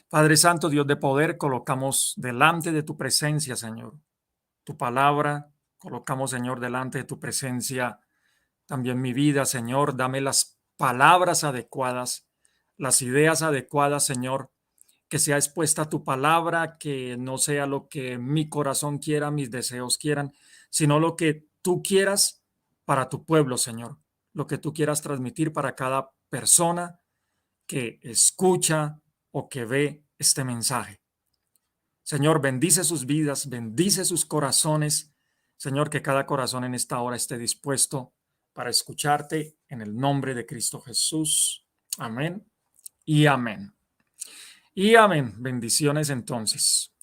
Padre Santo, Dios de poder, colocamos delante de tu presencia, Señor, tu palabra, colocamos, Señor, delante de tu presencia también mi vida, Señor. Dame las palabras adecuadas, las ideas adecuadas, Señor, que sea expuesta tu palabra, que no sea lo que mi corazón quiera, mis deseos quieran, sino lo que tú quieras para tu pueblo, Señor, lo que tú quieras transmitir para cada persona que escucha o que ve este mensaje. Señor, bendice sus vidas, bendice sus corazones. Señor, que cada corazón en esta hora esté dispuesto para escucharte en el nombre de Cristo Jesús. Amén y amén. Y amén. Bendiciones entonces.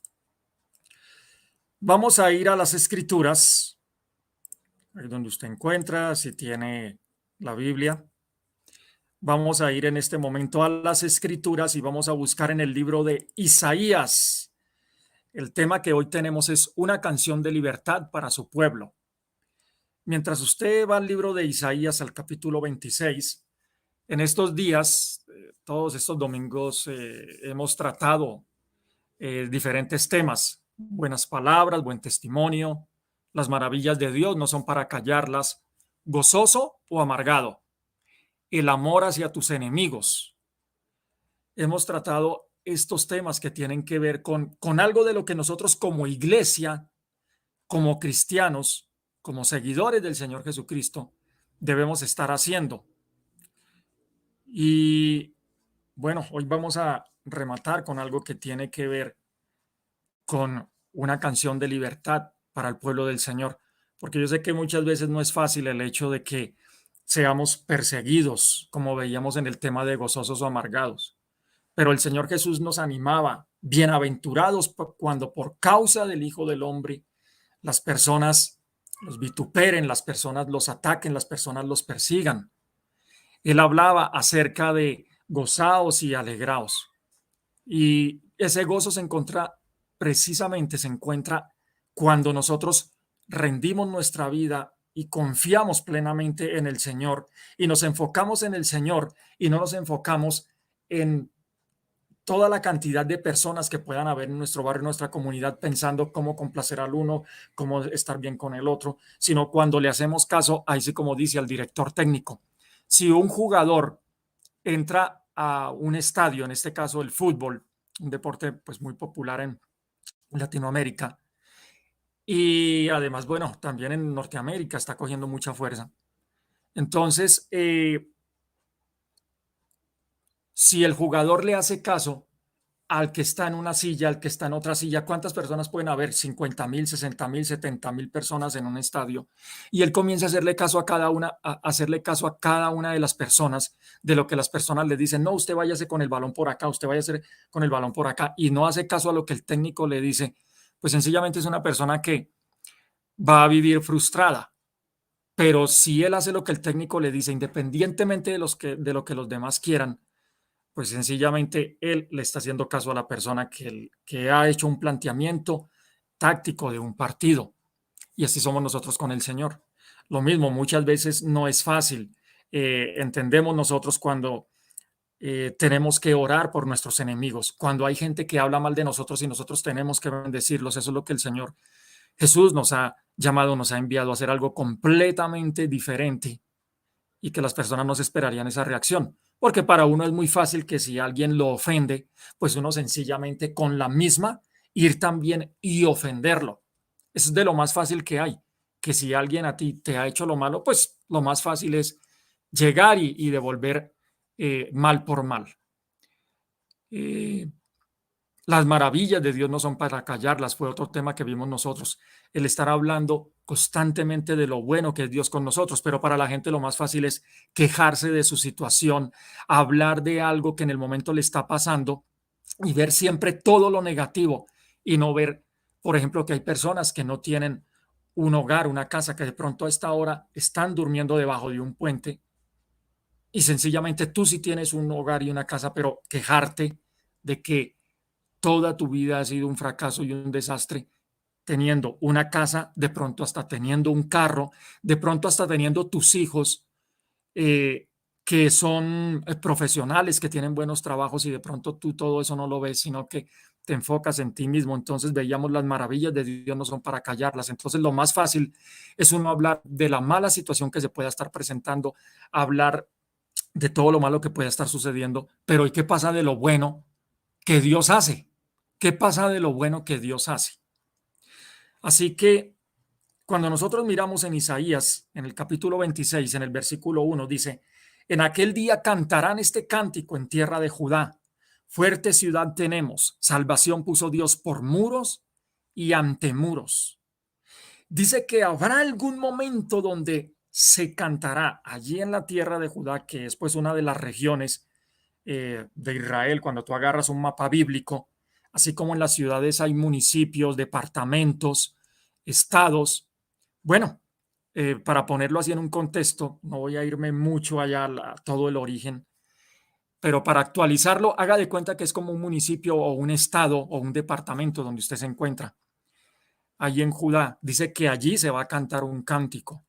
Vamos a ir a las escrituras, ahí donde usted encuentra, si tiene la Biblia. Vamos a ir en este momento a las escrituras y vamos a buscar en el libro de Isaías. El tema que hoy tenemos es una canción de libertad para su pueblo. Mientras usted va al libro de Isaías, al capítulo 26, en estos días, todos estos domingos, hemos tratado diferentes temas, buenas palabras, buen testimonio, las maravillas de Dios no son para callarlas, gozoso o amargado, el amor hacia tus enemigos. Hemos tratado estos temas que tienen que ver con algo de lo que nosotros como iglesia, como cristianos, como seguidores del Señor Jesucristo, debemos estar haciendo. Y bueno, hoy vamos a rematar con algo que tiene que ver con una canción de libertad para el pueblo del Señor, porque yo sé que muchas veces no es fácil el hecho de que seamos perseguidos, como veíamos en el tema de gozosos o amargados. Pero el Señor Jesús nos animaba, bienaventurados cuando por causa del Hijo del Hombre las personas los vituperen, las personas los ataquen, las personas los persigan. Él hablaba acerca de gozaos y alegraos. Y ese gozo se encuentra cuando nosotros rendimos nuestra vida y confiamos plenamente en el Señor y nos enfocamos en el Señor y no nos enfocamos en toda la cantidad de personas que puedan haber en nuestro barrio, en nuestra comunidad, pensando cómo complacer al uno, cómo estar bien con el otro, sino cuando le hacemos caso, ahí sí como dice al director técnico. Si un jugador entra a un estadio, en este caso el fútbol, un deporte pues muy popular en Latinoamérica, y además, bueno, también en Norteamérica está cogiendo mucha fuerza. Entonces, si el jugador le hace caso al que está en una silla, al que está en otra silla, ¿cuántas personas pueden haber? 50.000, 60.000, 70.000 personas en un estadio. Y él comienza a hacerle caso a cada una, a hacerle caso a cada una de las personas, de lo que las personas le dicen. No, usted váyase con el balón por acá, usted váyase con el balón por acá, y no hace caso a lo que el técnico le dice. Pues sencillamente es una persona que va a vivir frustrada. Pero si él hace lo que el técnico le dice, independientemente de lo que los demás quieran, pues sencillamente él le está haciendo caso a la persona que ha hecho un planteamiento táctico de un partido. Y así somos nosotros con el Señor. Lo mismo, muchas veces no es fácil. Entendemos nosotros cuando tenemos que orar por nuestros enemigos, cuando hay gente que habla mal de nosotros y nosotros tenemos que bendecirlos. Eso es lo que el Señor Jesús nos ha llamado, nos ha enviado a hacer algo completamente diferente y que las personas no se esperarían esa reacción. Porque para uno es muy fácil que si alguien lo ofende, pues uno sencillamente con la misma ir también y ofenderlo. Eso es de lo más fácil que hay. Que si alguien a ti te ha hecho lo malo, pues lo más fácil es llegar y devolver mal por mal. Eh, las maravillas de Dios no son para callarlas, fue otro tema que vimos nosotros. El estar hablando constantemente de lo bueno que es Dios con nosotros, pero para la gente lo más fácil es quejarse de su situación, hablar de algo que en el momento le está pasando y ver siempre todo lo negativo y no ver, por ejemplo, que hay personas que no tienen un hogar, una casa, que de pronto a esta hora están durmiendo debajo de un puente y sencillamente tú sí tienes un hogar y una casa, pero quejarte de que toda tu vida ha sido un fracaso y un desastre, teniendo una casa, de pronto hasta teniendo un carro, de pronto hasta teniendo tus hijos. que son profesionales, que tienen buenos trabajos y de pronto tú todo eso no lo ves, sino que te enfocas en ti mismo. Entonces veíamos las maravillas de Dios no son para callarlas. Entonces lo más fácil es uno hablar de la mala situación que se pueda estar presentando, hablar de todo lo malo que pueda estar sucediendo, pero ¿y qué pasa de lo bueno que Dios hace? ¿Qué pasa de lo bueno que Dios hace? Así que cuando nosotros miramos en Isaías, en el capítulo 26, en el versículo 1, dice, en aquel día cantarán este cántico en tierra de Judá. Fuerte ciudad tenemos, salvación puso Dios por muros y ante muros. Dice que habrá algún momento donde se cantará allí en la tierra de Judá, que es pues una de las regiones de Israel, cuando tú agarras un mapa bíblico, así como en las ciudades hay municipios, departamentos, estados. Bueno, para ponerlo así en un contexto, no voy a irme mucho allá a todo el origen, pero para actualizarlo, haga de cuenta que es como un municipio o un estado o un departamento donde usted se encuentra. Allí en Judá, dice que allí se va a cantar un cántico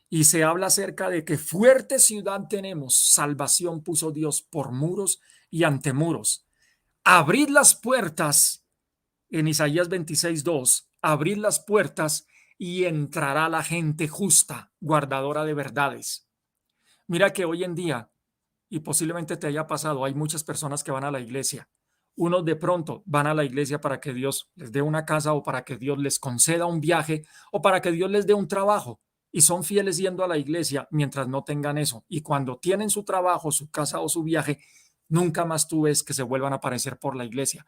y se habla acerca de que fuerte ciudad tenemos, salvación puso Dios por muros y ante muros. Abrid las puertas, en Isaías 26:2, abrid las puertas y entrará la gente justa, guardadora de verdades. Mira que hoy en día, y posiblemente te haya pasado, hay muchas personas que van a la iglesia. Unos de pronto van a la iglesia para que Dios les dé una casa o para que Dios les conceda un viaje o para que Dios les dé un trabajo. Y son fieles yendo a la iglesia mientras no tengan eso. Y cuando tienen su trabajo, su casa o su viaje, nunca más tú ves que se vuelvan a aparecer por la iglesia.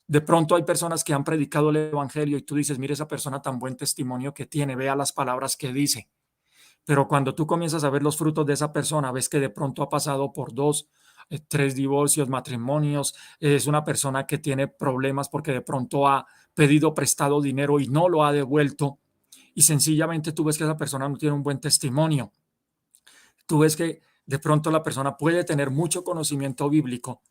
De pronto hay personas que han predicado el evangelio y tú dices, mire esa persona tan buen testimonio que tiene, vea las palabras que dice. Pero cuando tú comienzas a ver los frutos de esa persona, ves que de pronto ha pasado por dos, tres divorcios, matrimonios, es una persona que tiene problemas porque de pronto ha pedido prestado dinero y no lo ha devuelto. Y sencillamente tú ves que esa persona no tiene un buen testimonio. Tú ves que de pronto la persona puede tener mucho conocimiento bíblico,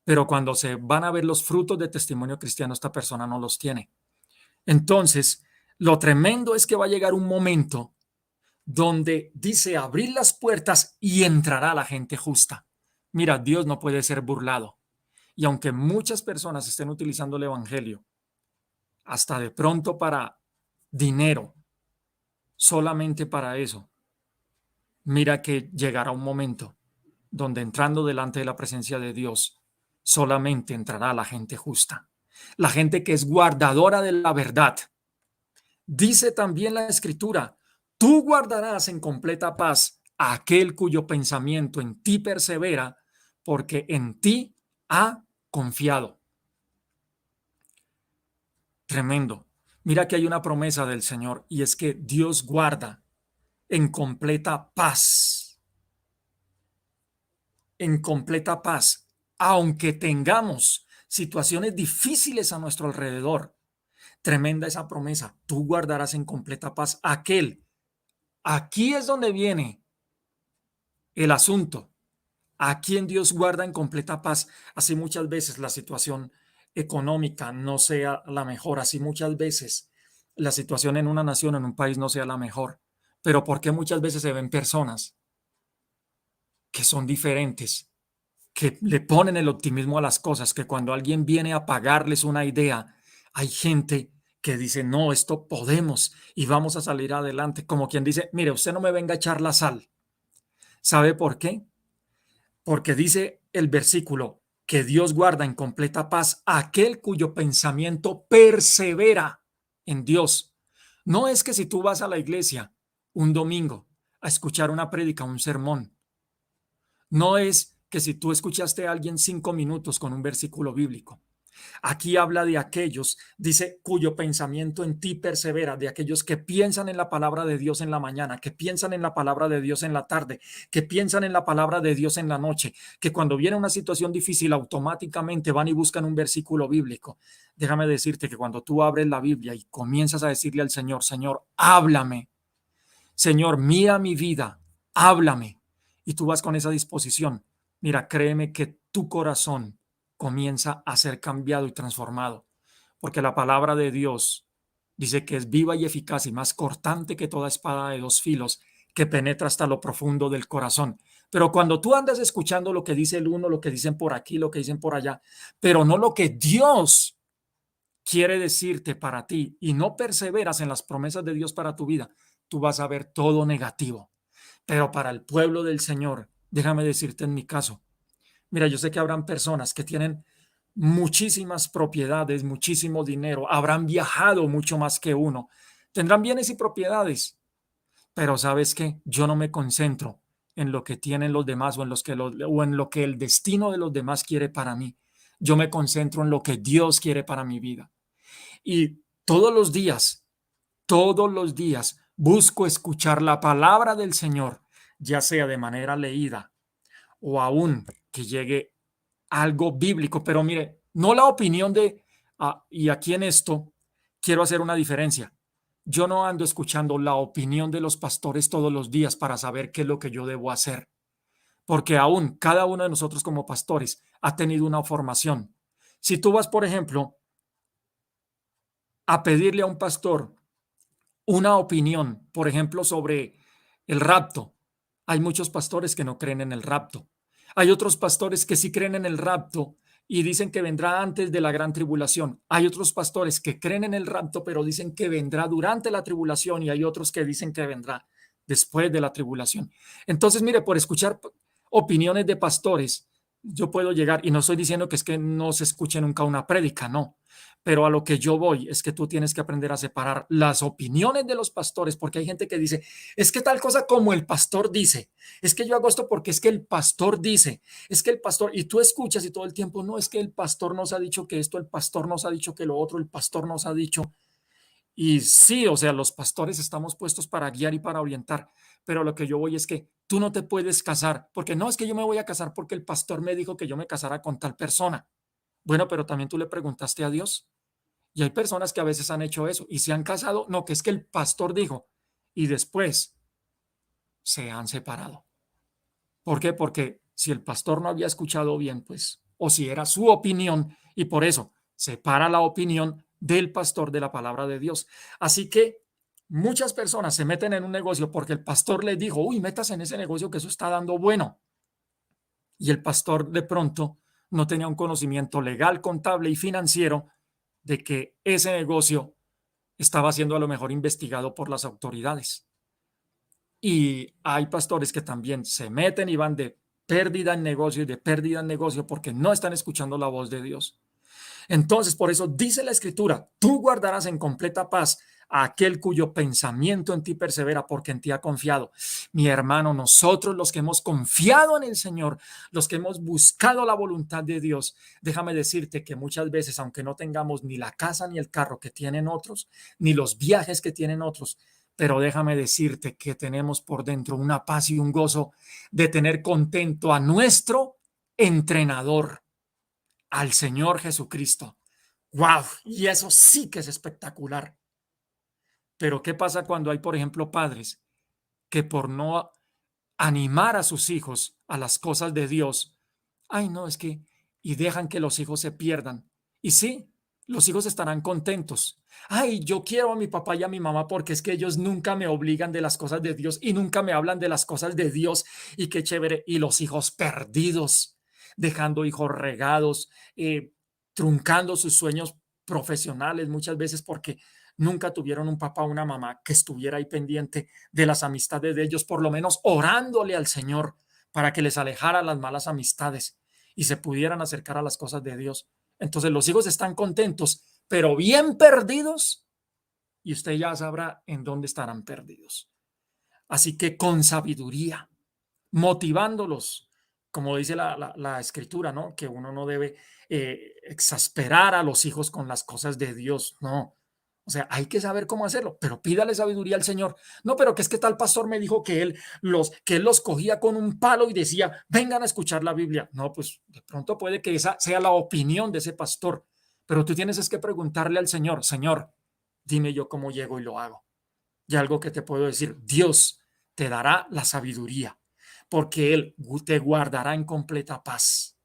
pero cuando se van a ver los frutos de testimonio cristiano, esta persona no los tiene. Entonces, lo tremendo es que va a llegar un momento donde dice abrir las puertas y entrará la gente justa. Mira, Dios no puede ser burlado. Y aunque muchas personas estén utilizando el evangelio, hasta de pronto para dinero, solamente para eso, mira que llegará un momento donde entrando delante de la presencia de Dios, solamente entrará la gente justa, la gente que es guardadora de la verdad. Dice también la escritura, tú guardarás en completa paz a aquel cuyo pensamiento en ti persevera, porque en ti ha confiado. Tremendo. Mira que hay una promesa del Señor y es que Dios guarda en completa paz, aunque tengamos situaciones difíciles a nuestro alrededor. Tremenda esa promesa. Tú guardarás en completa paz a aquel. Aquí es donde viene el asunto. A quien Dios guarda en completa paz. Así muchas veces la situación económica no sea la mejor. Así muchas veces la situación en una nación, en un país no sea la mejor. Pero ¿por qué muchas veces se ven personas que son diferentes, que le ponen el optimismo a las cosas, que cuando alguien viene a pagarles una idea, hay gente que dice, no, esto podemos y vamos a salir adelante? Como quien dice, mire, usted no me venga a echar la sal. ¿Sabe por qué? Porque dice el versículo que Dios guarda en completa paz a aquel cuyo pensamiento persevera en Dios. No es que si tú vas a la iglesia un domingo a escuchar una prédica, un sermón, no es que si tú escuchaste a alguien 5 minutos con un versículo bíblico. Aquí habla de aquellos, dice, cuyo pensamiento en ti persevera, de aquellos que piensan en la palabra de Dios en la mañana, que piensan en la palabra de Dios en la tarde, que piensan en la palabra de Dios en la noche, que cuando viene una situación difícil automáticamente van y buscan un versículo bíblico. Déjame decirte que cuando tú abres la Biblia y comienzas a decirle al Señor, Señor, háblame, Señor, mira mi vida, háblame, y tú vas con esa disposición, mira, créeme que tu corazón comienza a ser cambiado y transformado, porque la palabra de Dios dice que es viva y eficaz y más cortante que toda espada de dos filos, que penetra hasta lo profundo del corazón. Pero cuando tú andas escuchando lo que dice el uno, lo que dicen por aquí, lo que dicen por allá, pero no lo que Dios quiere decirte para ti y no perseveras en las promesas de Dios para tu vida, tú vas a ver todo negativo. Pero para el pueblo del Señor, déjame decirte en mi caso, mira, yo sé que habrán personas que tienen muchísimas propiedades, muchísimo dinero, habrán viajado mucho más que uno, tendrán bienes y propiedades, pero ¿sabes qué? Yo no me concentro en lo que tienen los demás o o en lo que el destino de los demás quiere para mí. Yo me concentro en lo que Dios quiere para mi vida. Y todos los días busco escuchar la palabra del Señor, ya sea de manera leída o aún que llegue algo bíblico. Pero mire, no la opinión y aquí en esto quiero hacer una diferencia. Yo no ando escuchando la opinión de los pastores todos los días para saber qué es lo que yo debo hacer, porque aún cada uno de nosotros como pastores ha tenido una formación. Si tú vas, por ejemplo, a pedirle a un pastor una opinión, por ejemplo, sobre el rapto, hay muchos pastores que no creen en el rapto. Hay otros pastores que sí creen en el rapto y dicen que vendrá antes de la gran tribulación. Hay otros pastores que creen en el rapto, pero dicen que vendrá durante la tribulación y hay otros que dicen que vendrá después de la tribulación. Entonces, mire, por escuchar opiniones de pastores, yo puedo llegar, y no estoy diciendo que es que no se escuche nunca una prédica, no, pero a lo que yo voy es que tú tienes que aprender a separar las opiniones de los pastores, porque hay gente que dice, es que tal cosa como el pastor dice, es que yo hago esto porque es que el pastor dice, es que el pastor, y tú escuchas y todo el tiempo, no, es que el pastor nos ha dicho que esto, el pastor nos ha dicho que lo otro, el pastor nos ha dicho, y sí, o sea, los pastores estamos puestos para guiar y para orientar, pero lo que yo voy es que tú no te puedes casar, porque no es que yo me voy a casar porque el pastor me dijo que yo me casara con tal persona. Bueno, pero también tú le preguntaste a Dios. Y hay personas que a veces han hecho eso y se han casado, no, que es que el pastor dijo, y después se han separado. ¿Por qué? Porque si el pastor no había escuchado bien, pues, o si era su opinión, y por eso separa la opinión del pastor de la palabra de Dios. Así que muchas personas se meten en un negocio porque el pastor les dijo, uy, metas en ese negocio que eso está dando bueno. Y el pastor de pronto no tenía un conocimiento legal, contable y financiero de que ese negocio estaba siendo a lo mejor investigado por las autoridades. Y hay pastores que también se meten y van de pérdida en negocio y de pérdida en negocio porque no están escuchando la voz de Dios. Entonces, por eso dice la Escritura, tú guardarás en completa paz a aquel cuyo pensamiento en ti persevera porque en ti ha confiado. Mi hermano, nosotros los que hemos confiado en el Señor, los que hemos buscado la voluntad de Dios, déjame decirte que muchas veces, aunque no tengamos ni la casa ni el carro que tienen otros, ni los viajes que tienen otros, pero déjame decirte que tenemos por dentro una paz y un gozo de tener contento a nuestro entrenador, al Señor Jesucristo. ¡Wow! Y eso sí que es espectacular. Pero ¿qué pasa cuando hay, por ejemplo, padres que por no animar a sus hijos a las cosas de Dios, ay, no, es que, y dejan que los hijos se pierdan? Y sí, los hijos estarán contentos. Ay, yo quiero a mi papá y a mi mamá porque es que ellos nunca me obligan de las cosas de Dios y nunca me hablan de las cosas de Dios. Y qué chévere. Y los hijos perdidos, dejando hijos regados, truncando sus sueños profesionales muchas veces porque nunca tuvieron un papá o una mamá que estuviera ahí pendiente de las amistades de ellos, por lo menos orándole al Señor para que les alejara las malas amistades y se pudieran acercar a las cosas de Dios. Entonces los hijos están contentos, pero bien perdidos, y usted ya sabrá en dónde estarán perdidos. Así que con sabiduría, motivándolos, como dice la escritura, ¿no? Que uno no debe exasperar a los hijos con las cosas de Dios, no. O sea, hay que saber cómo hacerlo, pero pídale sabiduría al Señor. No, pero que es que tal pastor me dijo que él los cogía con un palo y decía, vengan a escuchar la Biblia. No, pues de pronto puede que esa sea la opinión de ese pastor, pero tú tienes es que preguntarle al Señor, Señor, dime yo cómo llego y lo hago. Y algo que te puedo decir, Dios te dará la sabiduría, porque Él te guardará en completa paz.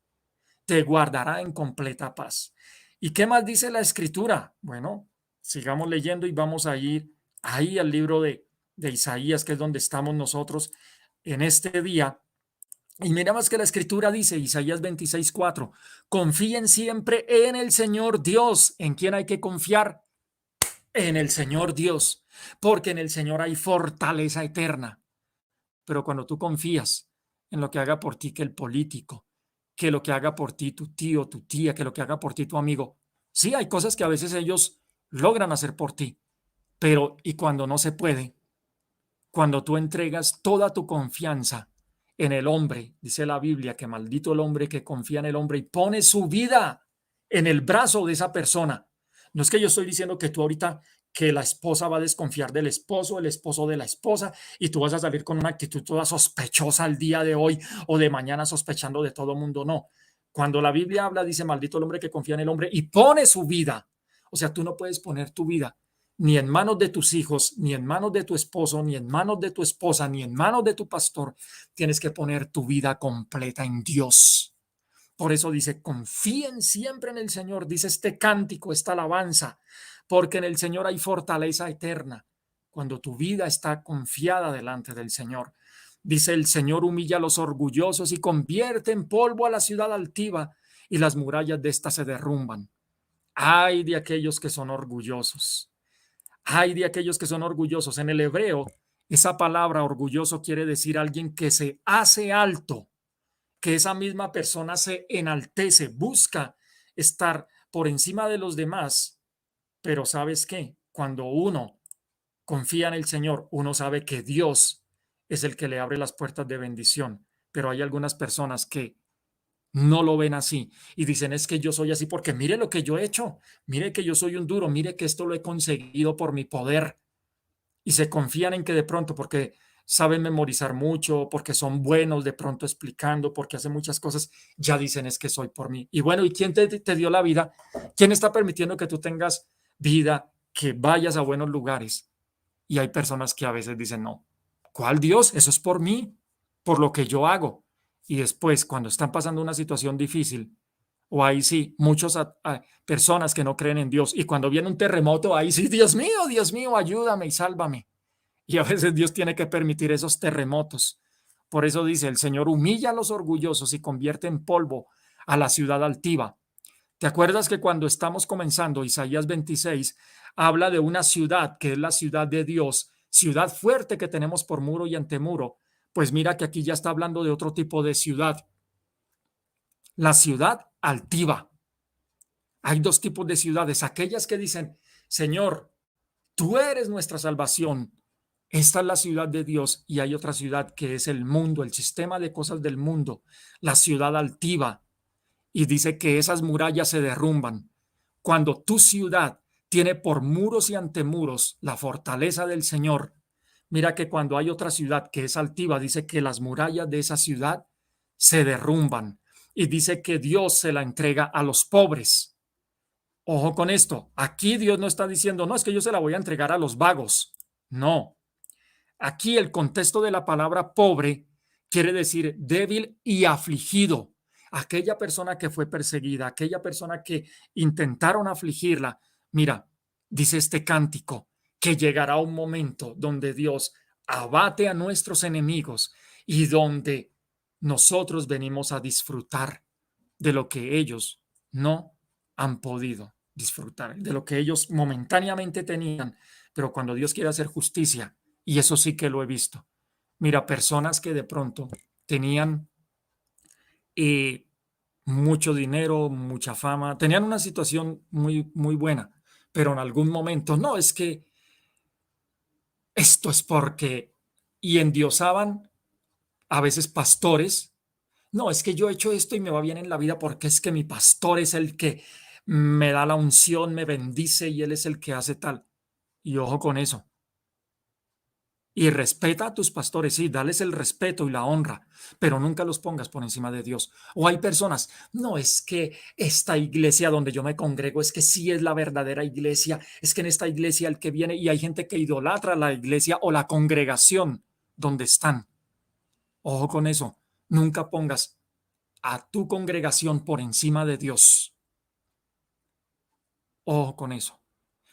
Te guardará en completa paz. ¿Y qué más dice la escritura? Bueno, sigamos leyendo y vamos a ir ahí al libro de Isaías, que es donde estamos nosotros en este día. Y mira más que la escritura dice, Isaías 26:4, confíen siempre en el Señor Dios. ¿En quién hay que confiar? En el Señor Dios, porque en el Señor hay fortaleza eterna. Pero cuando tú confías en lo que haga por ti que el político, que lo que haga por ti tu tío, tu tía, que lo que haga por ti tu amigo, sí, hay cosas que a veces ellos logran hacer por ti, pero y cuando no se puede, cuando tú entregas toda tu confianza en el hombre, dice la Biblia que maldito el hombre que confía en el hombre y pone su vida en el brazo de esa persona. No es que yo estoy diciendo que tú ahorita que la esposa va a desconfiar del esposo, el esposo de la esposa, y tú vas a salir con una actitud toda sospechosa el día de hoy o de mañana sospechando de todo mundo. No. Cuando la Biblia habla, dice maldito el hombre que confía en el hombre y pone su vida. O sea, tú no puedes poner tu vida ni en manos de tus hijos, ni en manos de tu esposo, ni en manos de tu esposa, ni en manos de tu pastor. Tienes que poner tu vida completa en Dios. Por eso dice, confíen siempre en el Señor, dice este cántico, esta alabanza, porque en el Señor hay fortaleza eterna. Cuando tu vida está confiada delante del Señor. Dice, el Señor humilla a los orgullosos y convierte en polvo a la ciudad altiva, y las murallas de ésta se derrumban. Ay de aquellos que son orgullosos. Ay de aquellos que son orgullosos. En el hebreo, esa palabra orgulloso quiere decir alguien que se hace alto, que esa misma persona se enaltece, busca estar por encima de los demás. Pero ¿sabes qué? Cuando uno confía en el Señor, uno sabe que Dios es el que le abre las puertas de bendición. Pero hay algunas personas que no lo ven así y dicen es que yo soy así porque mire lo que yo he hecho, mire que yo soy un duro, mire que esto lo he conseguido por mi poder y se confían en que de pronto porque saben memorizar mucho, porque son buenos de pronto explicando, porque hacen muchas cosas, ya dicen es que soy por mí. Y bueno, ¿y quién te dio la vida? ¿Quién está permitiendo que tú tengas vida, que vayas a buenos lugares? Y hay personas que a veces dicen, no, ¿cuál Dios? Eso es por mí, por lo que yo hago. Y después, cuando están pasando una situación difícil, o ahí sí, muchas personas que no creen en Dios, y cuando viene un terremoto, ahí sí, Dios mío, ayúdame y sálvame. Y a veces Dios tiene que permitir esos terremotos. Por eso dice, el Señor humilla a los orgullosos y convierte en polvo a la ciudad altiva. ¿Te acuerdas que cuando estamos comenzando, Isaías 26 habla de una ciudad que es la ciudad de Dios, ciudad fuerte que tenemos por muro y antemuro? Pues mira que aquí ya está hablando de otro tipo de ciudad, la ciudad altiva. Hay dos tipos de ciudades, aquellas que dicen, Señor, tú eres nuestra salvación. Esta es la ciudad de Dios y hay otra ciudad que es el mundo, el sistema de cosas del mundo, la ciudad altiva. Y dice que esas murallas se derrumban. Cuando tu ciudad tiene por muros y antemuros la fortaleza del Señor, mira que cuando hay otra ciudad que es altiva, dice que las murallas de esa ciudad se derrumban y dice que Dios se la entrega a los pobres. Ojo con esto, aquí Dios no está diciendo, no, es que yo se la voy a entregar a los vagos. No, aquí el contexto de la palabra pobre quiere decir débil y afligido. Aquella persona que fue perseguida, aquella persona que intentaron afligirla. Mira, dice este cántico, que llegará un momento donde Dios abate a nuestros enemigos y donde nosotros venimos a disfrutar de lo que ellos no han podido disfrutar, de lo que ellos momentáneamente tenían, pero cuando Dios quiere hacer justicia, y eso sí que lo he visto. Mira, personas que de pronto tenían eh, mucho dinero, mucha fama, tenían una situación muy, muy buena, pero en algún momento, no, es que esto es porque, y endiosaban a veces pastores, no, es que yo he hecho esto y me va bien en la vida porque es que mi pastor es el que me da la unción, me bendice y él es el que hace tal. Y ojo con eso. Y respeta a tus pastores, sí, dales el respeto y la honra, pero nunca los pongas por encima de Dios. O hay personas, no es que esta iglesia donde yo me congrego es que sí es la verdadera iglesia, es que en esta iglesia el que viene y hay gente que idolatra la iglesia o la congregación donde están. Ojo con eso, nunca pongas a tu congregación por encima de Dios. Ojo con eso.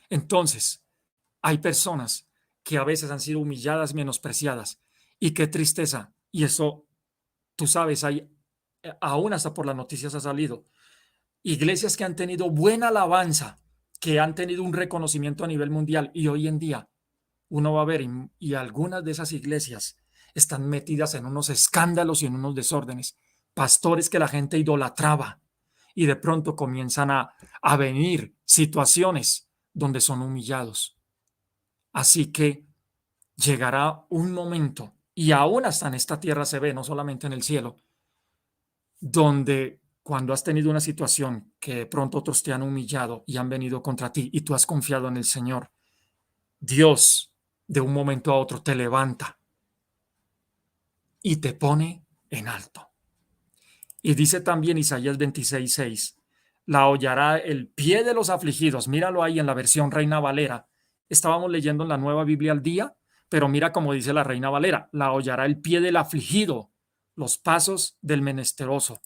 Entonces, hay personas que a veces han sido humilladas, menospreciadas, y qué tristeza. Y eso tú sabes, hay, aún hasta por las noticias ha salido, iglesias que han tenido buena alabanza, que han tenido un reconocimiento a nivel mundial y hoy en día uno va a ver y algunas de esas iglesias están metidas en unos escándalos y en unos desórdenes. Pastores que la gente idolatraba y de pronto comienzan a venir situaciones donde son humillados. Así que llegará un momento, y aún hasta en esta tierra se ve, no solamente en el cielo, donde cuando has tenido una situación que de pronto otros te han humillado y han venido contra ti y tú has confiado en el Señor, Dios de un momento a otro te levanta y te pone en alto. Y dice también Isaías 26:6, la hollará el pie de los afligidos. Míralo ahí en la versión Reina Valera. Estábamos leyendo en la Nueva Biblia al día, pero mira cómo dice la Reina Valera, la hollará el pie del afligido, los pasos del menesteroso.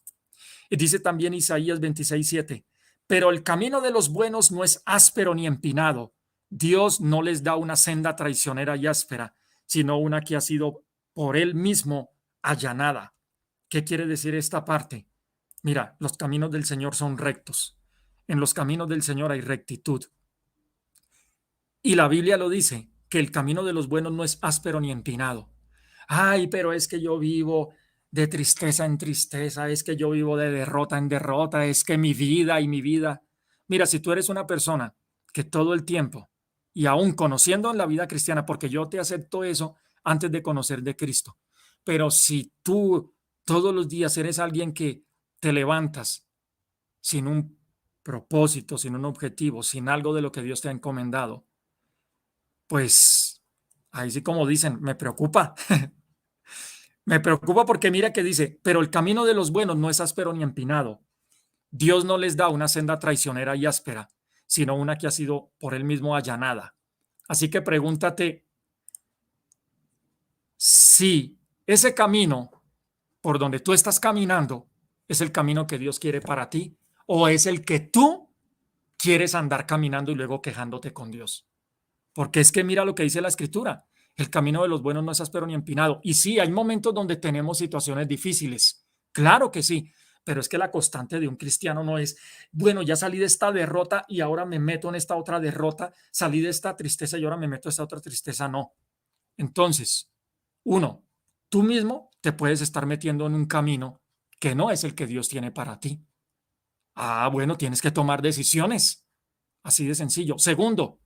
Y dice también Isaías 26:7, pero el camino de los buenos no es áspero ni empinado. Dios no les da una senda traicionera y áspera, sino una que ha sido por él mismo allanada. ¿Qué quiere decir esta parte? Mira, los caminos del Señor son rectos. En los caminos del Señor hay rectitud. Y la Biblia lo dice, que el camino de los buenos no es áspero ni empinado. Ay, pero es que yo vivo de tristeza en tristeza, es que yo vivo de derrota en derrota, es que mi vida y mi vida. Mira, si tú eres una persona que todo el tiempo, y aún conociendo en la vida cristiana, porque yo te acepto eso antes de conocer de Cristo, pero si tú todos los días eres alguien que te levantas sin un propósito, sin un objetivo, sin algo de lo que Dios te ha encomendado, pues ahí sí como dicen, me preocupa. Me preocupa porque mira que dice, pero el camino de los buenos no es áspero ni empinado. Dios no les da una senda traicionera y áspera, sino una que ha sido por él mismo allanada. Así que pregúntate si ese camino por donde tú estás caminando es el camino que Dios quiere para ti o es el que tú quieres andar caminando y luego quejándote con Dios. Porque es que mira lo que dice la Escritura. El camino de los buenos no es áspero ni empinado. Y sí, hay momentos donde tenemos situaciones difíciles. Claro que sí. Pero es que la constante de un cristiano no es, bueno, ya salí de esta derrota y ahora me meto en esta otra derrota, salí de esta tristeza y ahora me meto en esta otra tristeza. No. Entonces, uno, tú mismo te puedes estar metiendo en un camino que no es el que Dios tiene para ti. Ah, bueno, tienes que tomar decisiones. Así de sencillo. Segundo,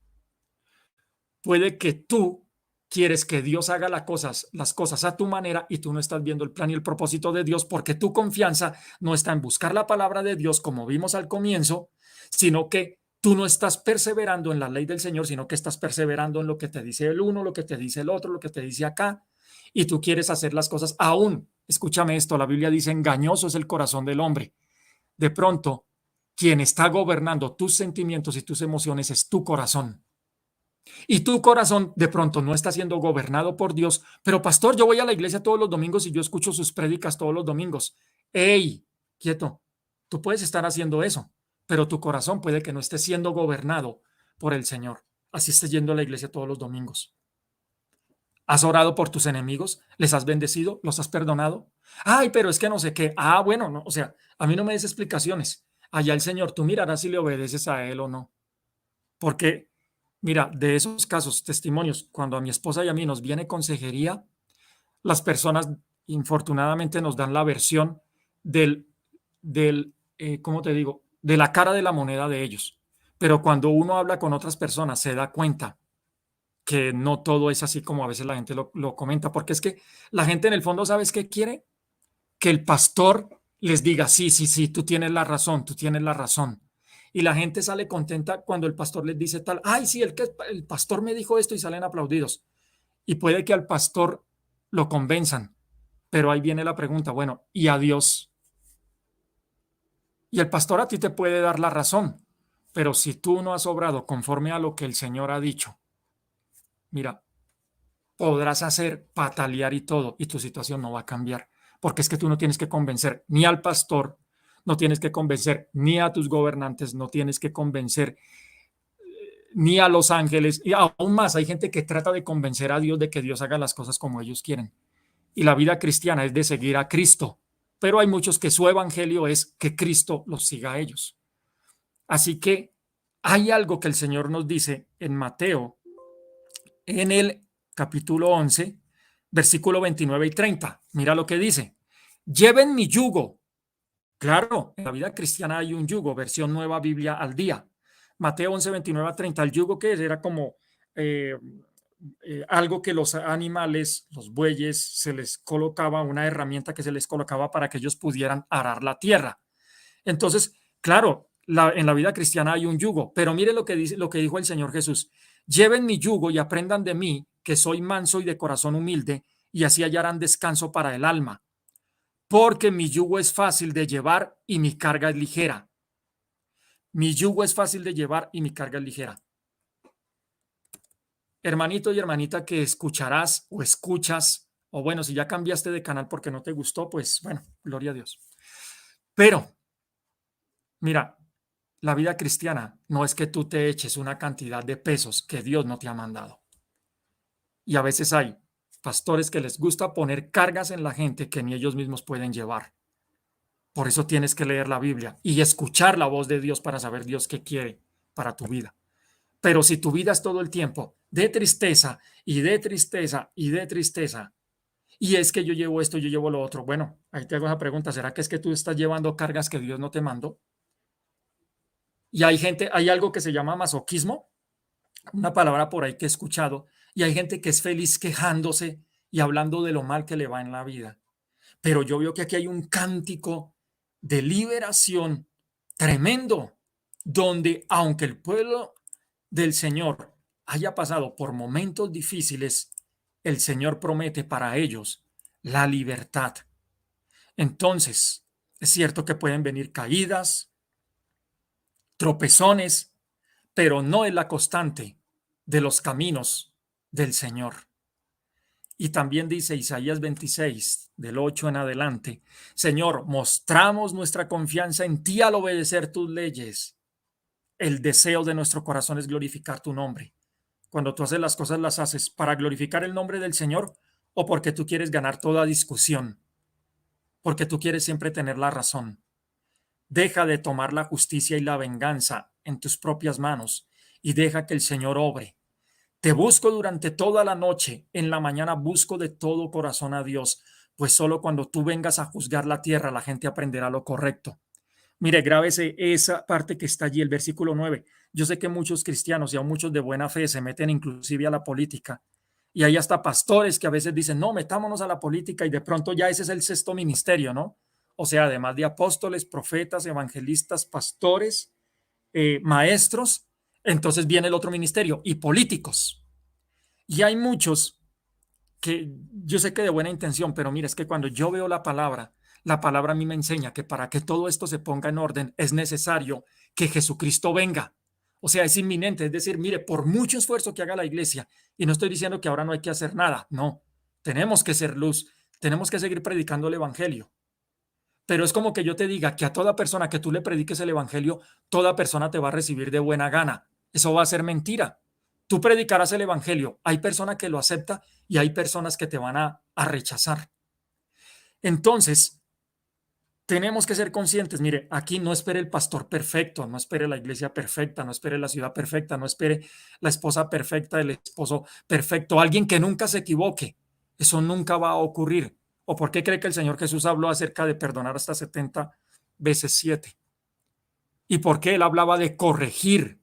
puede que tú quieres que Dios haga las cosas a tu manera y tú no estás viendo el plan y el propósito de Dios porque tu confianza no está en buscar la palabra de Dios como vimos al comienzo, sino que tú no estás perseverando en la ley del Señor, sino que estás perseverando en lo que te dice el uno, lo que te dice el otro, lo que te dice acá, y tú quieres hacer las cosas aún. Escúchame esto, la Biblia dice, engañoso es el corazón del hombre. De pronto, quien está gobernando tus sentimientos y tus emociones es tu corazón. Y tu corazón de pronto no está siendo gobernado por Dios, pero pastor, yo voy a la iglesia todos los domingos y yo escucho sus prédicas todos los domingos. ¡Ey! Quieto, tú puedes estar haciendo eso, pero tu corazón puede que no esté siendo gobernado por el Señor. Así estés yendo a la iglesia todos los domingos. ¿Has orado por tus enemigos? ¿Les has bendecido? ¿Los has perdonado? Ay, pero es que no sé qué. Ah, bueno, no, o sea, a mí no me des explicaciones. Allá el Señor, tú mirarás si le obedeces a Él o no. Porque, mira, de esos casos, testimonios, cuando a mi esposa y a mí nos viene consejería, las personas infortunadamente nos dan la versión ¿cómo te digo? De la cara de la moneda de ellos. Pero cuando uno habla con otras personas, se da cuenta que no todo es así como a veces la gente lo comenta, porque es que la gente en el fondo, ¿sabes qué quiere? Que el pastor les diga, sí, sí, sí, tú tienes la razón, tú tienes la razón. Y la gente sale contenta cuando el pastor les dice tal, ay, sí, el pastor me dijo esto y salen aplaudidos. Y puede que al pastor lo convenzan, pero ahí viene la pregunta, bueno, ¿y a Dios? Y el pastor a ti te puede dar la razón, pero si tú no has obrado conforme a lo que el Señor ha dicho, mira, podrás hacer, patalear y todo, y tu situación no va a cambiar, porque es que tú no tienes que convencer ni al pastor, no tienes que convencer ni a tus gobernantes, no tienes que convencer ni a los ángeles, y aún más hay gente que trata de convencer a Dios de que Dios haga las cosas como ellos quieren. Y la vida cristiana es de seguir a Cristo. Pero hay muchos que su evangelio es que Cristo los siga a ellos. Así que hay algo que el Señor nos dice en Mateo, en el capítulo 11, versículo 29 y 30. Mira lo que dice. Lleven mi yugo. Claro, en la vida cristiana hay un yugo, versión Nueva Biblia al día. Mateo 11, 29 a 30. El yugo que era como algo que los animales, los bueyes, se les colocaba, una herramienta que se les colocaba para que ellos pudieran arar la tierra. Entonces, claro, en la vida cristiana hay un yugo, pero mire lo que dice, lo que dijo el Señor Jesús. Lleven mi yugo y aprendan de mí, que soy manso y de corazón humilde, y así hallarán descanso para el alma, porque mi yugo es fácil de llevar y mi carga es ligera. Mi yugo es fácil de llevar y mi carga es ligera. Hermanito y hermanita que escucharás o escuchas, o bueno, si ya cambiaste de canal porque no te gustó, pues bueno, gloria a Dios. Pero, mira, la vida cristiana no es que tú te eches una cantidad de pesos que Dios no te ha mandado. Y a veces hay pastores que les gusta poner cargas en la gente que ni ellos mismos pueden llevar. Por eso tienes que leer la Biblia y escuchar la voz de Dios para saber Dios qué quiere para tu vida. Pero si tu vida es todo el tiempo de tristeza y de tristeza y de tristeza, y es que yo llevo esto, yo llevo lo otro, bueno, ahí te hago esa pregunta, ¿será que es que tú estás llevando cargas que Dios no te mandó? Y hay gente, hay algo que se llama masoquismo, una palabra por ahí que he escuchado, y hay gente que es feliz quejándose y hablando de lo mal que le va en la vida. Pero yo veo que aquí hay un cántico de liberación tremendo, donde aunque el pueblo del Señor haya pasado por momentos difíciles, el Señor promete para ellos la libertad. Entonces, es cierto que pueden venir caídas, tropezones, pero no es la constante de los caminos del Señor. Y también dice Isaías 26, del 8 en adelante, Señor, mostramos nuestra confianza en ti al obedecer tus leyes. El deseo de nuestro corazón es glorificar tu nombre. Cuando tú haces las cosas, las haces para glorificar el nombre del Señor o porque tú quieres ganar toda discusión, porque tú quieres siempre tener la razón. Deja de tomar la justicia y la venganza en tus propias manos y deja que el Señor obre. Te busco durante toda la noche, en la mañana busco de todo corazón a Dios, pues solo cuando tú vengas a juzgar la tierra la gente aprenderá lo correcto. Mire, grábese esa parte que está allí, el versículo 9. Yo sé que muchos cristianos y aún muchos de buena fe se meten inclusive a la política y hay hasta pastores que a veces dicen, no, metámonos a la política y de pronto ya ese es el sexto ministerio, ¿no? O sea, además de apóstoles, profetas, evangelistas, pastores, maestros, entonces viene el otro ministerio y políticos. Y hay muchos que yo sé que de buena intención, pero mira, es que cuando yo veo la palabra a mí me enseña que para que todo esto se ponga en orden es necesario que Jesucristo venga. O sea, es inminente, es decir, mire, por mucho esfuerzo que haga la iglesia, y no estoy diciendo que ahora no hay que hacer nada, no, tenemos que ser luz, tenemos que seguir predicando el evangelio. Pero es como que yo te diga que a toda persona que tú le prediques el evangelio, toda persona te va a recibir de buena gana. Eso va a ser mentira. Tú predicarás el evangelio. Hay personas que lo aceptan y hay personas que te van a rechazar. Entonces, tenemos que ser conscientes. Mire, aquí no espere el pastor perfecto, no espere la iglesia perfecta, no espere la ciudad perfecta, no espere la esposa perfecta, el esposo perfecto, alguien que nunca se equivoque. Eso nunca va a ocurrir. ¿O por qué cree que el Señor Jesús habló acerca de perdonar hasta 70 veces 7? ¿Y por qué él hablaba de corregir?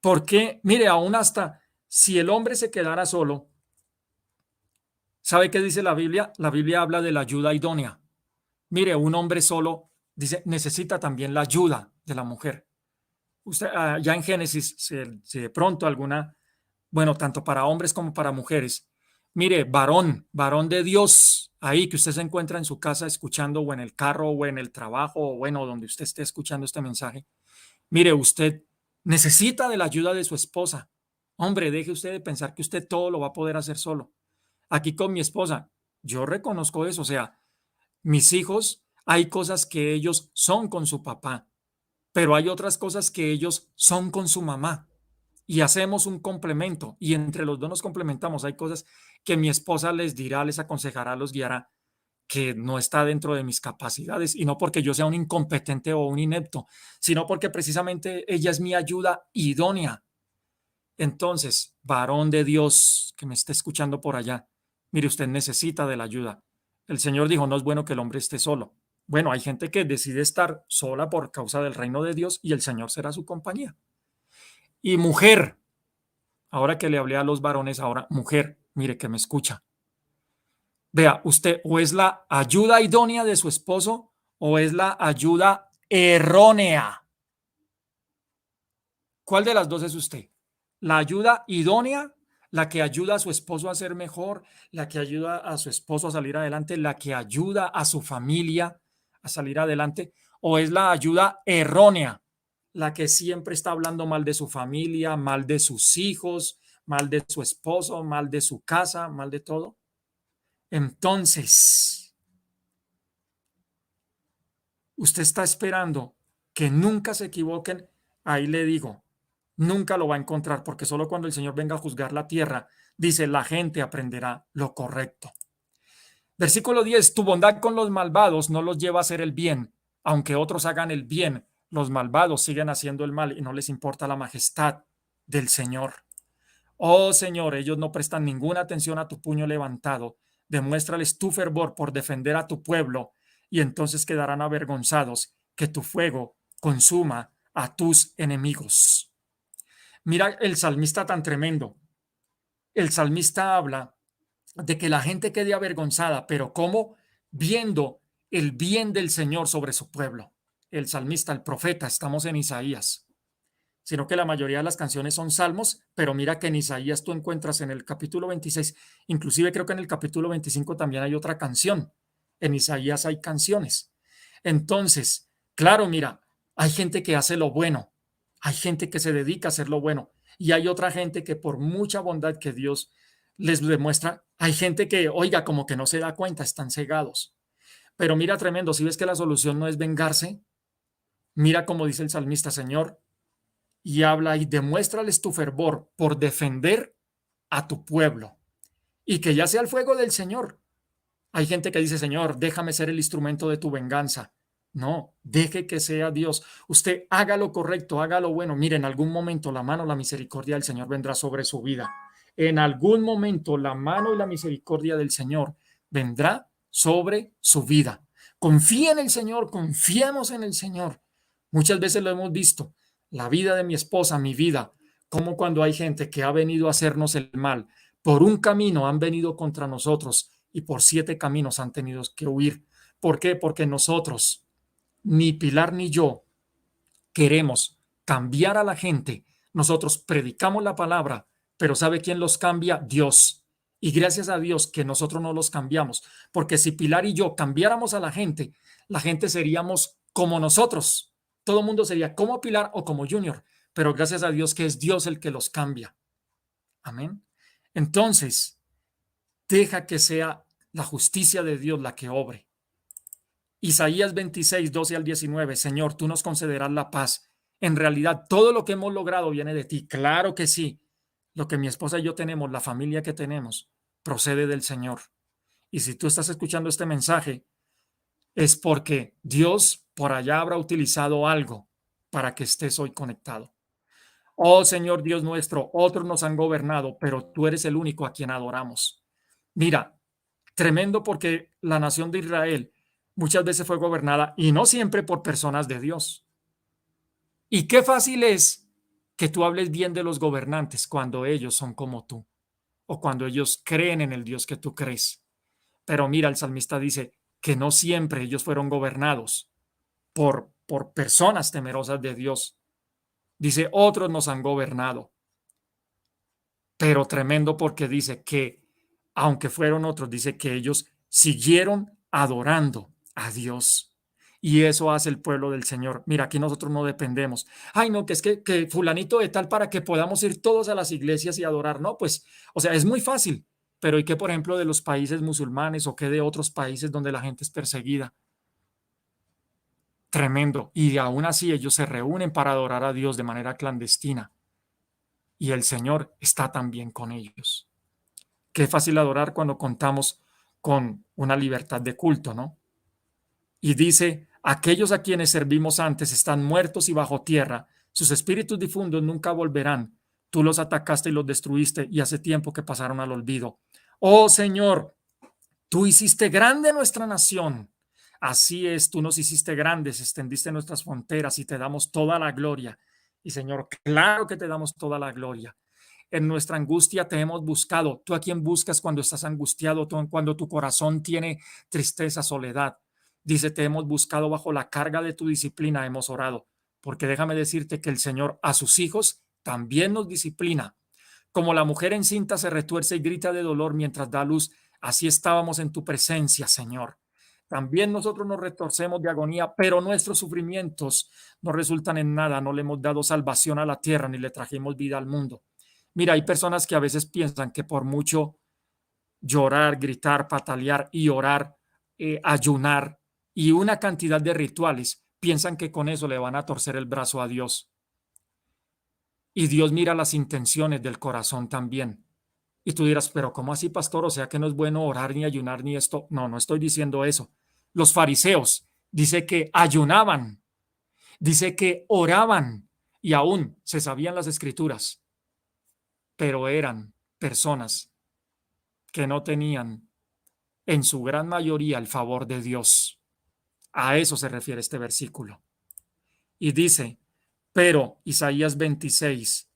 Porque, mire, aún hasta si el hombre se quedara solo, ¿sabe qué dice la Biblia? La Biblia habla de la ayuda idónea. Mire, un hombre solo dice, necesita también la ayuda de la mujer. Usted, ya en Génesis, si de pronto alguna, bueno, tanto para hombres como para mujeres, mire, varón, varón de Dios, ahí que usted se encuentra en su casa escuchando o en el carro o en el trabajo o bueno, donde usted esté escuchando este mensaje, mire, usted necesita de la ayuda de su esposa. Hombre, deje usted de pensar que usted todo lo va a poder hacer solo. Aquí con mi esposa, yo reconozco eso, o sea, mis hijos, hay cosas que ellos son con su papá, pero hay otras cosas que ellos son con su mamá. y hacemos un complemento y entre los dos nos complementamos. Hay cosas que mi esposa les dirá, les aconsejará, los guiará, que no está dentro de mis capacidades y no porque yo sea un incompetente o un inepto, sino porque precisamente ella es mi ayuda idónea. Entonces, varón de Dios que me esté escuchando por allá, mire, usted necesita de la ayuda. El Señor dijo, no es bueno que el hombre esté solo. Bueno, hay gente que decide estar sola por causa del reino de Dios y el Señor será su compañía. Y mujer, ahora que le hablé a los varones, ahora mujer, mire que me escucha. Vea, usted o es la ayuda idónea de su esposo o es la ayuda errónea. ¿Cuál de las dos es usted? ¿La ayuda idónea, la que ayuda a su esposo a ser mejor, la que ayuda a su esposo a salir adelante, la que ayuda a su familia a salir adelante? ¿O es la ayuda errónea, la que siempre está hablando mal de su familia, mal de sus hijos, mal de su esposo, mal de su casa, mal de todo? Entonces, usted está esperando que nunca se equivoquen, ahí le digo, nunca lo va a encontrar, porque solo cuando el Señor venga a juzgar la tierra, dice, la gente aprenderá lo correcto. Versículo 10, tu bondad con los malvados no los lleva a hacer el bien, aunque otros hagan el bien, los malvados siguen haciendo el mal y no les importa la majestad del Señor. Oh Señor, ellos no prestan ninguna atención a tu puño levantado. Demuéstrales tu fervor por defender a tu pueblo y entonces quedarán avergonzados. Que tu fuego consuma a tus enemigos. Mira el salmista tan tremendo. El salmista habla de que la gente quede avergonzada, pero ¿cómo? Viendo el bien del Señor sobre su pueblo. El salmista, el profeta, estamos en Isaías, sino que la mayoría de las canciones son salmos, pero mira que en Isaías tú encuentras en el capítulo 26, inclusive creo que en el capítulo 25 también hay otra canción. En Isaías hay canciones. Entonces, claro, mira, hay gente que hace lo bueno, hay gente que se dedica a hacer lo bueno, y hay otra gente que por mucha bondad que Dios les demuestra, hay gente que, oiga, como que no se da cuenta, están cegados. Pero mira, tremendo, si ves que la solución no es vengarse, mira como dice el salmista, Señor, y habla y demuéstrales tu fervor por defender a tu pueblo y que ya sea el fuego del Señor. Hay gente que dice, Señor, déjame ser el instrumento de tu venganza. No, deje que sea Dios. Usted haga lo correcto, haga lo bueno. Mire, en algún momento la mano, la misericordia del Señor vendrá sobre su vida. En algún momento la mano y la misericordia del Señor vendrá sobre su vida. Confía en el Señor, confiemos en el Señor. Muchas veces lo hemos visto. La vida de mi esposa, mi vida, como cuando hay gente que ha venido a hacernos el mal, por un camino han venido contra nosotros y por 7 caminos han tenido que huir. ¿Por qué? Porque nosotros, ni Pilar ni yo, queremos cambiar a la gente. Nosotros predicamos la palabra, pero ¿sabe quién los cambia? Dios. Y gracias a Dios que nosotros no los cambiamos, porque si Pilar y yo cambiáramos a la gente seríamos como nosotros. Todo el mundo sería como Pilar o como Junior, pero gracias a Dios que es Dios el que los cambia. Amén. Entonces, deja que sea la justicia de Dios la que obre. Isaías 26, 12 al 19, Señor, tú nos concederás la paz. En realidad, todo lo que hemos logrado viene de ti. Claro que sí. Lo que mi esposa y yo tenemos, la familia que tenemos, procede del Señor. Y si tú estás escuchando este mensaje, es porque Dios por allá habrá utilizado algo para que estés hoy conectado. Oh Señor Dios nuestro, otros nos han gobernado, pero tú eres el único a quien adoramos. Mira, tremendo porque la nación de Israel muchas veces fue gobernada y no siempre por personas de Dios. Y qué fácil es que tú hables bien de los gobernantes cuando ellos son como tú o cuando ellos creen en el Dios que tú crees. Pero mira, el salmista dice que no siempre ellos fueron gobernados por personas temerosas de Dios. Dice, otros nos han gobernado, pero tremendo porque dice que, aunque fueron otros, dice que ellos siguieron adorando a Dios. Y eso hace el pueblo del Señor. Mira, aquí nosotros no dependemos. Ay, no, que es que fulanito de tal para que podamos ir todos a las iglesias y adorar. No, pues, o sea, es muy fácil. Pero ¿y qué, por ejemplo, de los países musulmanes o qué de otros países donde la gente es perseguida? Tremendo. Y aún así ellos se reúnen para adorar a Dios de manera clandestina. y el Señor está también con ellos. Qué fácil adorar cuando contamos con una libertad de culto, ¿no? Y dice, aquellos a quienes servimos antes están muertos y bajo tierra, sus espíritus difundos nunca volverán. Tú los atacaste y los destruiste y hace tiempo que pasaron al olvido. Oh Señor, tú hiciste grande nuestra nación. Así es, tú nos hiciste grandes, extendiste nuestras fronteras y te damos toda la gloria. Y Señor, claro que te damos toda la gloria. En nuestra angustia te hemos buscado. ¿Tú a quién buscas cuando estás angustiado? ¿Tú, cuando tu corazón tiene tristeza, soledad? Dice, te hemos buscado bajo la carga de tu disciplina, hemos orado. Porque déjame decirte que el Señor a sus hijos también nos disciplina. Como la mujer encinta se retuerce y grita de dolor mientras da luz, así estábamos en tu presencia, Señor. También nosotros nos retorcemos de agonía, pero nuestros sufrimientos no resultan en nada. No le hemos dado salvación a la tierra ni le trajimos vida al mundo. Mira, hay personas que a veces piensan que por mucho llorar, gritar, patalear y orar, ayunar y una cantidad de rituales, piensan que con eso le van a torcer el brazo a Dios. Y Dios mira las intenciones del corazón también. Y tú dirás, pero ¿cómo así, pastor? O sea que no es bueno orar ni ayunar ni esto. No, no estoy diciendo eso. Los fariseos dice que ayunaban, dice que oraban y aún se sabían las escrituras, pero eran personas que no tenían en su gran mayoría el favor de Dios. A eso se refiere este versículo. Y dice, pero Isaías 26,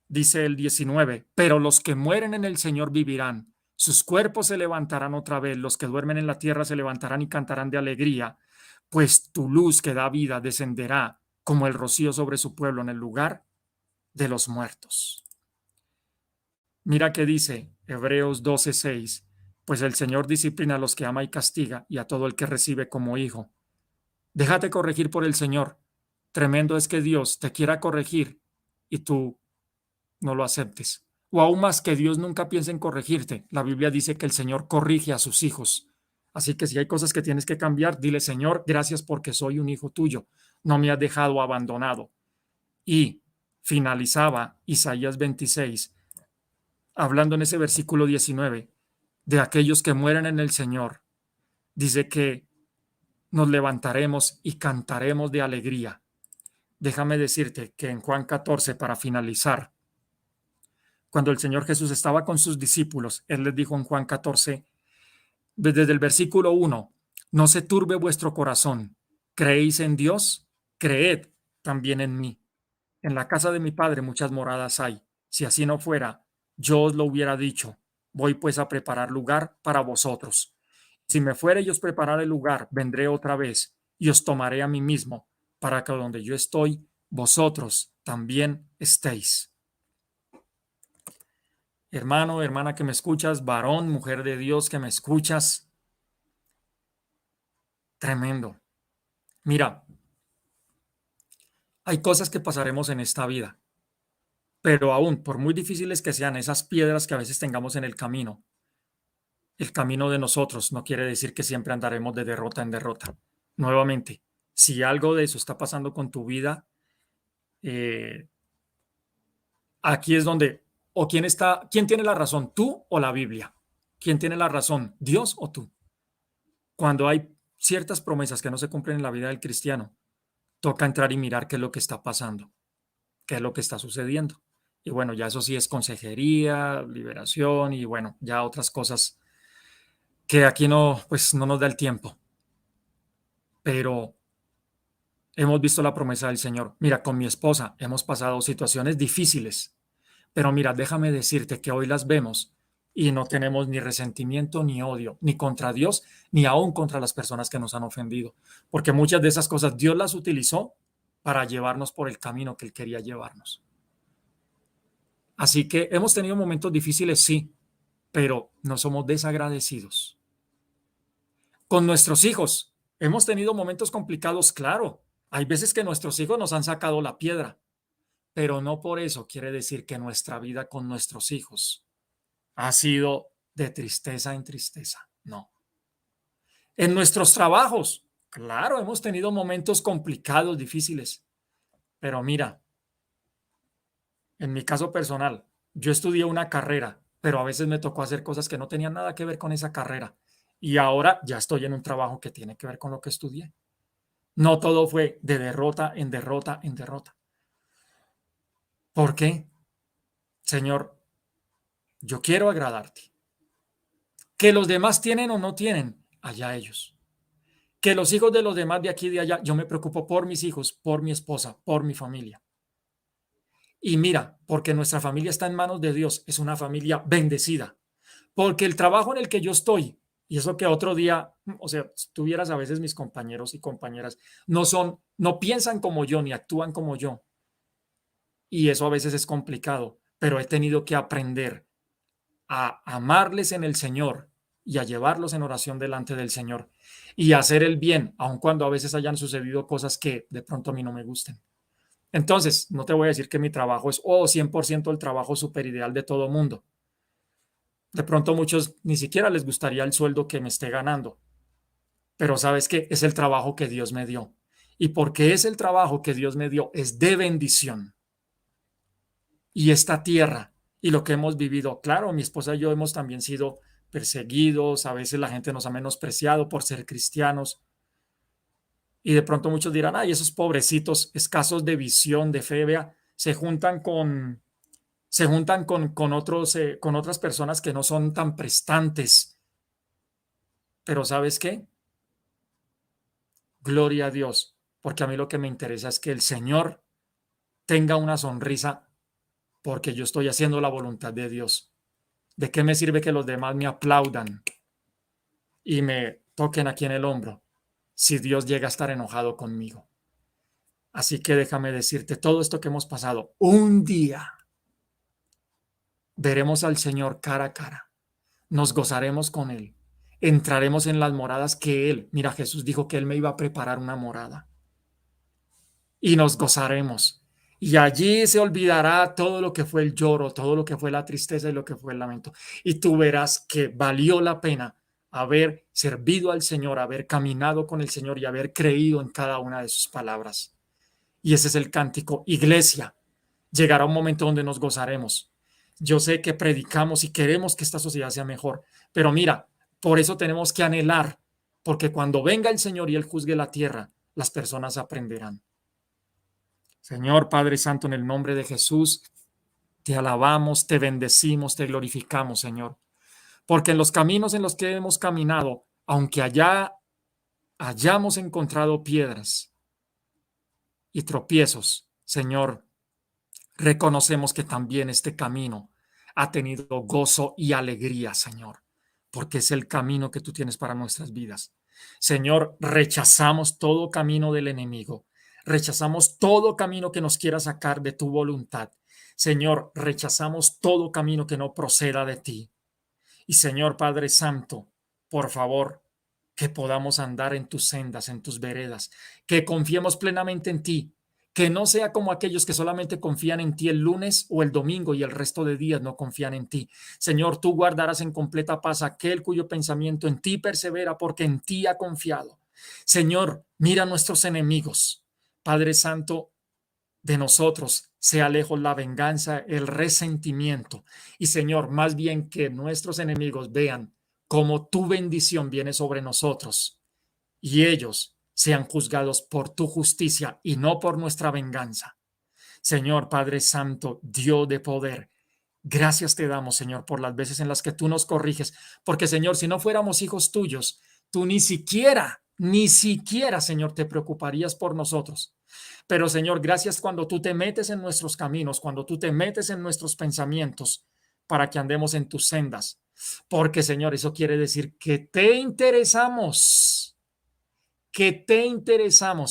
dice el 19, pero los que mueren en el Señor vivirán, sus cuerpos se levantarán otra vez, los que duermen en la tierra se levantarán y cantarán de alegría, pues tu luz que da vida descenderá como el rocío sobre su pueblo en el lugar de los muertos. Mira que dice Hebreos 12:6, pues el Señor disciplina a los que ama y castiga y a todo el que recibe como hijo. Déjate corregir por el Señor. Tremendo es que Dios te quiera corregir y tú no lo aceptes. O aún más, que Dios nunca piense en corregirte. La Biblia dice que el Señor corrige a sus hijos. Así que si hay cosas que tienes que cambiar, dile, Señor, gracias porque soy un hijo tuyo. No me has dejado abandonado. Y finalizaba Isaías 26, hablando en ese versículo 19, de aquellos que mueren en el Señor. Dice que nos levantaremos y cantaremos de alegría. Déjame decirte que en Juan 14, para finalizar, cuando el Señor Jesús estaba con sus discípulos, Él les dijo en Juan 14, desde el versículo 1, no se turbe vuestro corazón. ¿Creéis en Dios? Creed también en mí. En la casa de mi Padre muchas moradas hay. Si así no fuera, yo os lo hubiera dicho. Voy pues a preparar lugar para vosotros. Si me fuere y os prepararé lugar, vendré otra vez y os tomaré a mí mismo, para que donde yo estoy, vosotros también estéis. Hermano, hermana que me escuchas, varón, mujer de Dios que me escuchas, tremendo. Mira, hay cosas que pasaremos en esta vida, pero aún, por muy difíciles que sean esas piedras que a veces tengamos en el camino de nosotros no quiere decir que siempre andaremos de derrota en derrota. Nuevamente, si algo de eso está pasando con tu vida, eh, aquí es donde, o quién tiene la razón, tú o la Biblia. ¿Quién tiene la razón, Dios o tú? Cuando hay ciertas promesas que no se cumplen en la vida del cristiano, toca entrar y mirar qué es lo que está pasando, qué es lo que está sucediendo. Y bueno, ya eso sí es consejería, liberación y bueno, ya otras cosas que aquí no, pues no nos da el tiempo. Pero hemos visto la promesa del Señor. Mira, con mi esposa hemos pasado situaciones difíciles, pero mira, déjame decirte que hoy las vemos y no tenemos ni resentimiento ni odio, ni contra Dios, ni aún contra las personas que nos han ofendido, porque muchas de esas cosas Dios las utilizó para llevarnos por el camino que Él quería llevarnos. Así que hemos tenido momentos difíciles, sí, pero no somos desagradecidos. Con nuestros hijos hemos tenido momentos complicados, claro. Hay veces que nuestros hijos nos han sacado la piedra, pero no por eso quiere decir que nuestra vida con nuestros hijos ha sido de tristeza en tristeza. No. En nuestros trabajos, claro, hemos tenido momentos complicados, difíciles, pero mira, En mi caso personal, yo estudié una carrera, pero a veces me tocó hacer cosas que no tenían nada que ver con esa carrera. Y ahora ya estoy en un trabajo que tiene que ver con lo que estudié. No todo fue de derrota en derrota en derrota. ¿Por qué? Señor, yo quiero agradarte. Que los demás tienen o no tienen, allá ellos. Que los hijos de los demás de aquí y de allá, yo me preocupo por mis hijos, por mi esposa, por mi familia. Y mira, porque nuestra familia está en manos de Dios, es una familia bendecida. Porque el trabajo en el que yo estoy, y eso que otro día, o sea, si tuvieras a veces mis compañeros y compañeras, no piensan como yo, ni actúan como yo. Y eso a veces es complicado, pero he tenido que aprender a amarles en el Señor y a llevarlos en oración delante del Señor y a hacer el bien, aun cuando a veces hayan sucedido cosas que de pronto a mí no me gusten. Entonces, no te voy a decir que mi trabajo es 100% el trabajo super ideal de todo mundo. De pronto muchos ni siquiera les gustaría el sueldo que me esté ganando, pero sabes que es el trabajo que Dios me dio. Y porque es el trabajo que Dios me dio, es de bendición. Y esta tierra y lo que hemos vivido, claro, mi esposa y yo hemos también sido perseguidos, a veces la gente nos ha menospreciado por ser cristianos y de pronto muchos dirán, ay, esos pobrecitos escasos de visión, de fe, vea, se juntan con otros, con otras personas que no son tan prestantes. Pero ¿sabes qué? Gloria a Dios, porque a mí lo que me interesa es que el Señor tenga una sonrisa porque yo estoy haciendo la voluntad de Dios. ¿De qué me sirve que los demás me aplaudan y me toquen aquí en el hombro si Dios llega a estar enojado conmigo? Así que déjame decirte, todo esto que hemos pasado, un día veremos al Señor cara a cara, nos gozaremos con Él, entraremos en las moradas que Él, mira, Jesús dijo que Él me iba a preparar una morada y nos gozaremos. Y allí se olvidará todo lo que fue el lloro, todo lo que fue la tristeza y lo que fue el lamento. Y tú verás que valió la pena haber servido al Señor, haber caminado con el Señor y haber creído en cada una de sus palabras. Y ese es el cántico. Iglesia, llegará un momento donde nos gozaremos. Yo sé que predicamos y queremos que esta sociedad sea mejor, pero mira, por eso tenemos que anhelar, porque cuando venga el Señor y Él juzgue la tierra, las personas aprenderán. Señor Padre Santo, en el nombre de Jesús, te alabamos, te bendecimos, te glorificamos, Señor. Porque en los caminos en los que hemos caminado, aunque allá hayamos encontrado piedras y tropiezos, Señor, reconocemos que también este camino ha tenido gozo y alegría, Señor, porque es el camino que tú tienes para nuestras vidas. Señor, rechazamos todo camino del enemigo. Rechazamos todo camino que nos quiera sacar de tu voluntad. Señor, rechazamos todo camino que no proceda de ti. Y Señor Padre Santo, por favor, que podamos andar en tus sendas, en tus veredas, que confiemos plenamente en ti, que no sea como aquellos que solamente confían en ti el lunes o el domingo y el resto de días no confían en ti. Señor, tú guardarás en completa paz aquel cuyo pensamiento en ti persevera porque en ti ha confiado. Señor, mira a nuestros enemigos. Padre Santo, de nosotros sea lejos la venganza, el resentimiento. Y Señor, más bien que nuestros enemigos vean cómo tu bendición viene sobre nosotros y ellos sean juzgados por tu justicia y no por nuestra venganza. Señor Padre Santo, Dios de poder, gracias te damos, Señor, por las veces en las que tú nos corriges, porque Señor, si no fuéramos hijos tuyos, tú ni siquiera, Señor, te preocuparías por nosotros. Pero Señor, gracias cuando tú te metes en nuestros caminos, cuando tú te metes en nuestros pensamientos para que andemos en tus sendas. Porque Señor, eso quiere decir que te interesamos,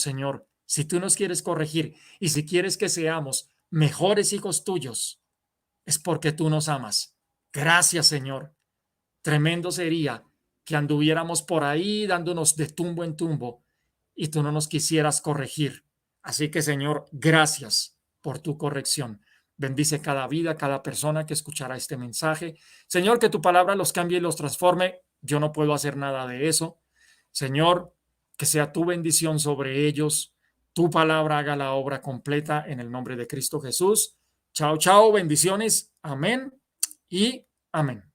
Señor, si tú nos quieres corregir y si quieres que seamos mejores hijos tuyos, es porque tú nos amas. Gracias, Señor. Tremendo sería que anduviéramos por ahí dándonos de tumbo en tumbo y tú no nos quisieras corregir. Así que, Señor, gracias por tu corrección. Bendice cada vida, cada persona que escuchará este mensaje. Señor, que tu palabra los cambie y los transforme. Yo no puedo hacer nada de eso. Señor, que sea tu bendición sobre ellos. Tu palabra haga la obra completa en el nombre de Cristo Jesús. Chao, chao, bendiciones. Amén y amén.